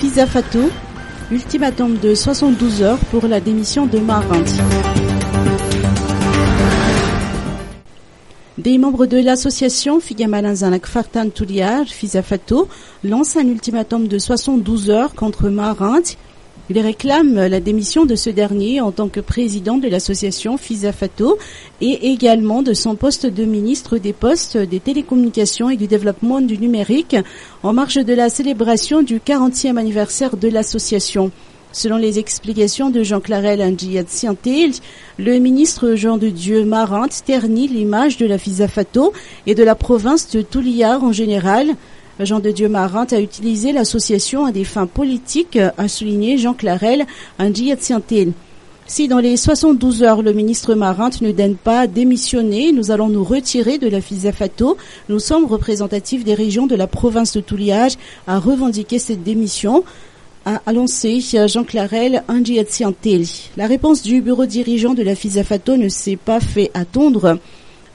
Fisafato, ultimatum de 72 heures pour la démission de Marant. Des membres de l'association Figamalanzanak Fartan Touliar, Fisafato, lancent un ultimatum de 72 heures contre Marant. Il réclame la démission de ce dernier en tant que président de l'association Fisafato et également de son poste de ministre des Postes, des Télécommunications et du Développement du Numérique en marge de la célébration du 40e anniversaire de l'association. Selon les explications de Jean Clarel Ndjiyatsiantel, le ministre Jean de Dieu Marant ternit l'image de la Fisafato et de la province de Touliar en général. Jean de Dieu Marant a utilisé l'association à des fins politiques, a souligné Jean Clarel Ndjiyatsiantel. Si dans les 72 heures le ministre Marant ne daigne pas démissionner, nous allons nous retirer de la Fisafato. Nous sommes représentatifs des régions de la province de Touliar à revendiquer cette démission, a annoncé Jean Clarel Ndjiyatsiantel. La réponse du bureau dirigeant de la Fisafato ne s'est pas fait attendre.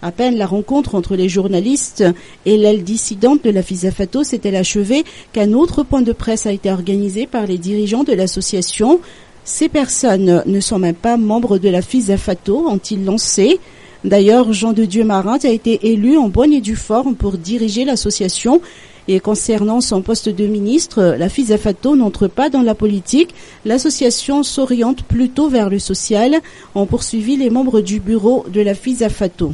À peine la rencontre entre les journalistes et l'aile dissidente de la Fisafato s'est-elle achevée qu'un autre point de presse a été organisé par les dirigeants de l'association. Ces personnes ne sont même pas membres de la Fisafato, ont-ils lancé. D'ailleurs, Jean de Dieu Marant a été élu en bonne et due forme pour diriger l'association. Et concernant son poste de ministre, la Fisafato n'entre pas dans la politique. L'association s'oriente plutôt vers le social, ont poursuivi les membres du bureau de la Fisafato.